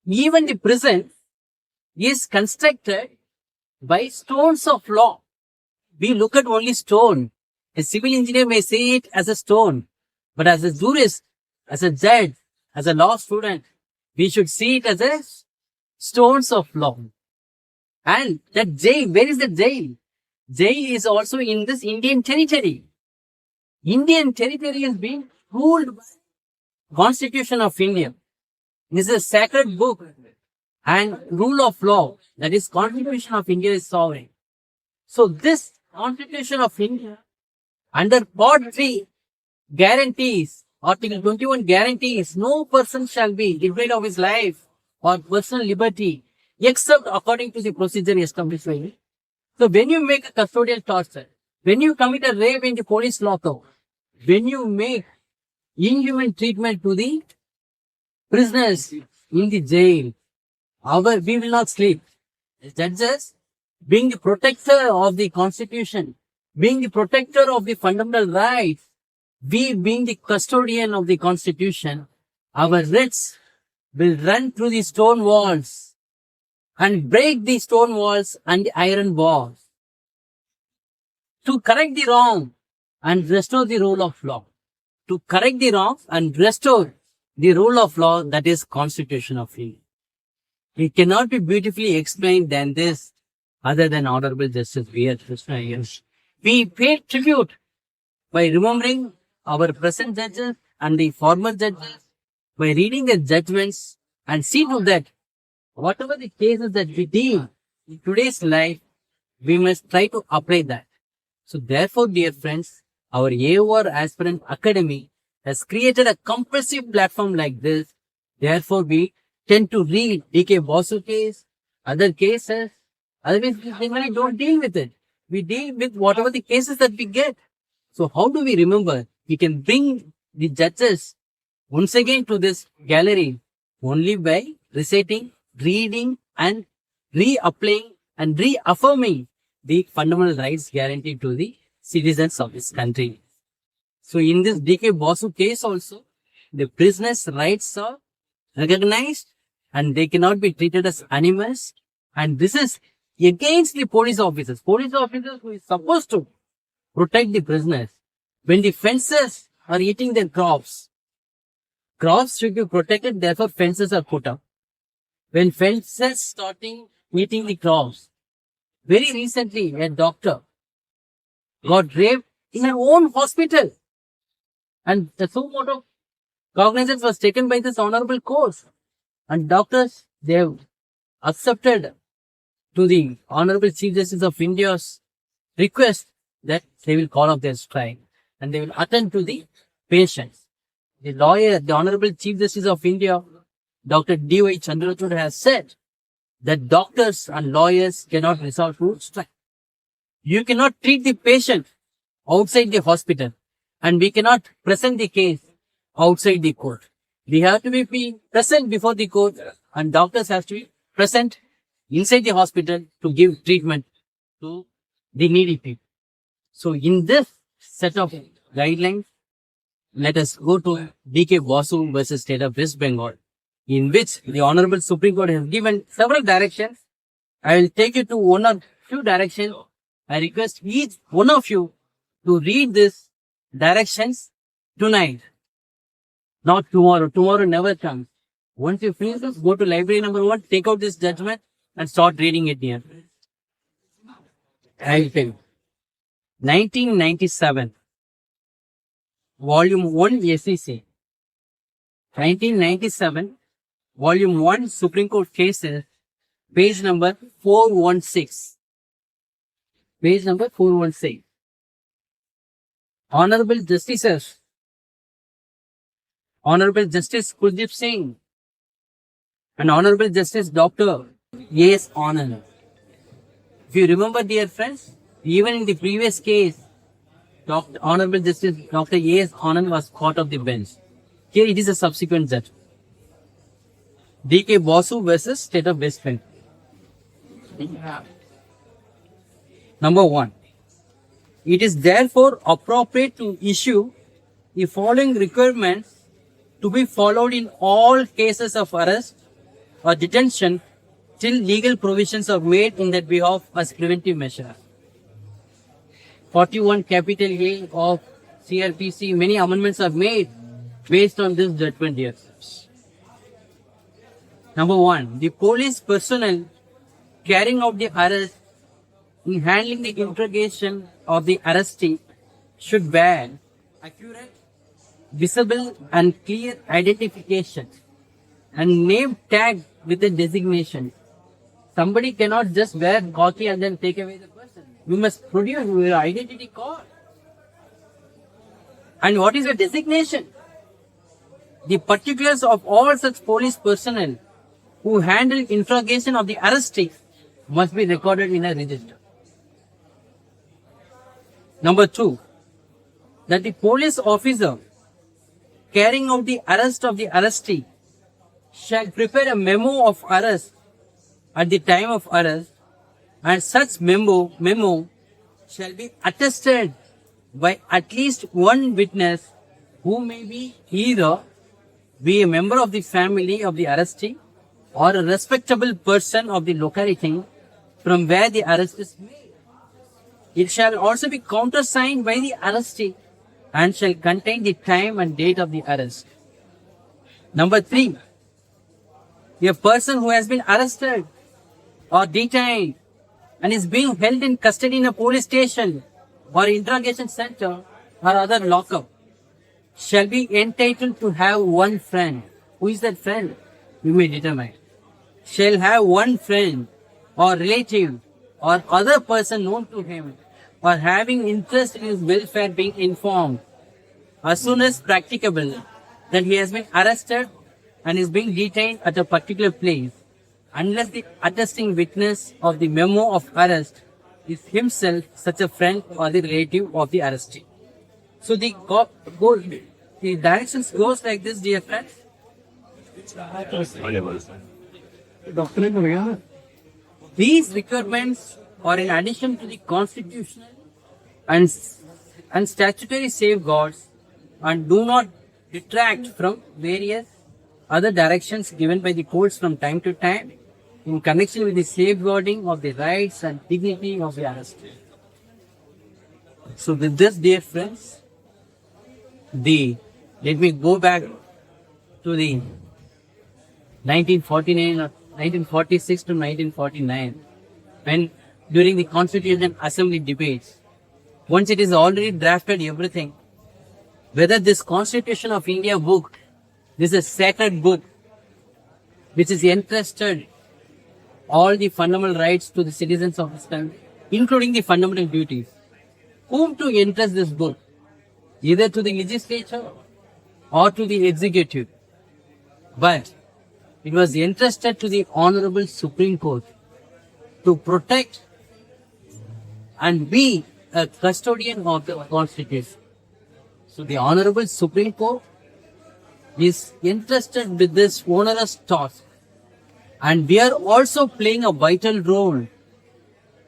Even the prison is constructed by stones of law. We look at only stone. A civil engineer may see it as a stone, but as a jurist, as a judge, as a law student, we should see it as a stones of law. And that jail, where is the jail? Jail is also in this Indian territory. Indian territory is being ruled by Constitution of India. This is a sacred book and rule of law, that is Constitution of India is sovereign. So this Constitution of India under Part 3 guarantees, Article 21 guarantees no person shall be deprived of his life or personal liberty except according to the procedure established by it. So when you make a custodial torture, when you commit a rape in the police lockup, when you make inhuman treatment to the prisoners in the jail, we will not sleep. The judges, being the protector of the Constitution, being the protector of the fundamental rights, we being the custodian of the Constitution, our writs will run through the stone walls and break the stone walls and the iron bars to correct the wrong and restore the rule of law. To correct the wrong and restore the rule of law, that is Constitution of India. It cannot be beautifully explained than this, other than Honorable Justice B.R. Krishna Iyer. We pay tribute by remembering our present judges and the former judges, by reading their judgments and see to that whatever the cases that we deal in today's life, we must try to apply that. So therefore, dear friends, our AOR Aspirant Academy has created a compulsive platform like this. Therefore, we tend to read DK Bosu case, other cases. Otherwise, we generally don't deal with it. We deal with whatever the cases that we get. So how do we remember? We can bring the judges once again to this gallery only by reciting, reading and reapplying and reaffirming the fundamental rights guaranteed to the citizens of this country. So in this DK Bosu case also, the prisoners' rights are recognized and they cannot be treated as animals. And this is against the police officers. Police officers who is supposed to protect the prisoners. When the fencers are eating their crops, crops should be protected, therefore fences are put up. When fences starting eating the crops, very recently a doctor got raped in her own hospital, and the suo cognizance was taken by this honorable court, and doctors, they have accepted to the Honorable Chief Justice of India's request that they will call off their strike and they will attend to the patients. The lawyer, the Honorable Chief Justice of India, Dr. D.Y. Chandrachud, has said that doctors and lawyers cannot resort to strike. You cannot treat the patient outside the hospital, and we cannot present the case outside the court. We have to be present before the court, and doctors have to be present inside the hospital to give treatment to the needy people. So in this set of guidelines, let us go to D.K. Basu versus State of West Bengal, in which the Honorable Supreme Court has given several directions. I will take you to one or few directions. I request each one of you to read these directions tonight, not tomorrow. Tomorrow never comes. Once you finish this, go to library number 1, take out this judgment and start reading it here. I will tell you. 1997, Volume 1 SEC. 1997, Volume 1 Supreme Court Cases, page number 416. Page number 416. Honorable Justices, Honorable Justice Kuldeep Singh and Honorable Justice Dr. A.S. Anand. If you remember, dear friends, even in the previous case, Honorable Justice Dr. A.S. Anand was part of the bench. Here it is a subsequent judge. D.K. Basu versus State of West Bengal. Number 1. It is therefore appropriate to issue the following requirements to be followed in all cases of arrest or detention till legal provisions are made in that behalf as preventive measure. 41 capital A of CRPC, many amendments are made based on this judgment here. Number 1, the police personnel carrying out the arrest in handling the interrogation of the arrestee should bear accurate, visible and clear identification and name tag with a designation. Somebody cannot just wear khaki and then take away the person. You must produce your identity card. And what is the designation? The particulars of all such police personnel who handle interrogation of the arrestee must be recorded in a register. Number 2, that the police officer carrying out the arrest of the arrestee shall prepare a memo of arrest at the time of arrest, and such memo shall be attested by at least one witness who may be either be a member of the family of the arrestee or a respectable person of the locality from where the arrest is made. It shall also be countersigned by the arrestee and shall contain the time and date of the arrest. Number 3, a person who has been arrested or detained and is being held in custody in a police station or interrogation center or other lockup shall be entitled to have one friend. Who is that friend? You may determine. Shall have one friend or relative or other person known to him or having interest in his welfare being informed as soon as practicable that he has been arrested and is being detained at a particular place, unless the attesting witness of the memo of arrest is himself such a friend or the relative of the arrestee. So the directions goes like this, dear friends. These requirements are in addition to the constitutional and statutory safeguards and do not detract from various other directions given by the courts from time to time in connection with the safeguarding of the rights and dignity of the arrested. So with this, dear friends, let me go back to the 1949 or 1946 to 1949, when during the Constitution Assembly debates, once it is already drafted everything, whether this Constitution of India book, this is a sacred book, which is entrusted all the fundamental rights to the citizens of this country, including the fundamental duties. Whom to entrust this book? Either to the legislature or to the executive. But it was entrusted to the Honorable Supreme Court to protect and be a custodian of the Constitution. So the Honorable Supreme Court is entrusted with this onerous task. And we are also playing a vital role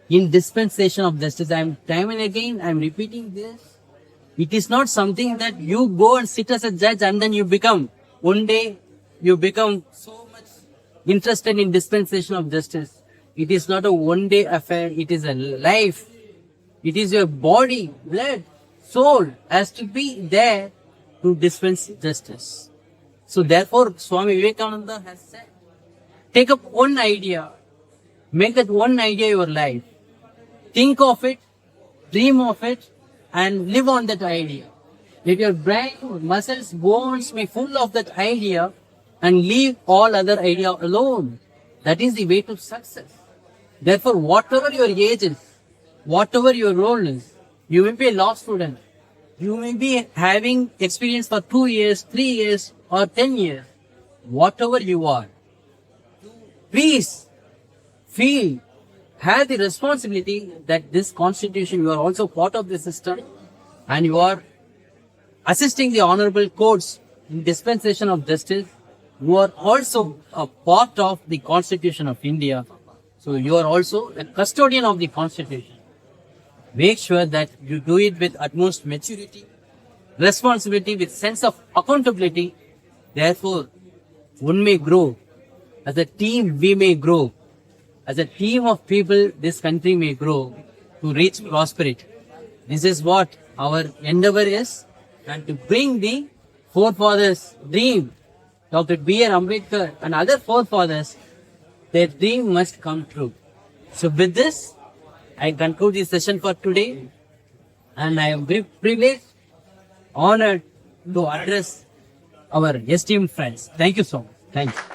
in dispensation of justice. Time and again, I am repeating this. It is not something that you go and sit as a judge and then you become, one day you become so much interested in dispensation of justice. It is not a one day affair. It is a life. It is your body, blood, soul has to be there to dispense justice. So therefore, Swami Vivekananda has said, take up one idea, make that one idea your life. Think of it, dream of it, and live on that idea. Let your brain, muscles, bones be full of that idea and leave all other idea alone. That is the way to success. Therefore, whatever your age is, whatever your role is, you may be a law student, you may be having experience for 2 years, 3 years, or 10 years. Whatever you are, please feel, have the responsibility that this constitution, you are also part of the system and you are assisting the honorable courts in dispensation of justice. You are also a part of the Constitution of India. So you are also a custodian of the Constitution. Make sure that you do it with utmost maturity, responsibility, with sense of accountability. Therefore, one may grow. As a team, we may grow. As a team of people, this country may grow to reach prosperity. This is what our endeavor is, and to bring the forefathers' dream, Dr. B.R. Ambedkar and other forefathers, their dream must come true. So with this, I conclude this session for today, and I am very privileged, honored to address our esteemed friends. Thank you so much. Thank you.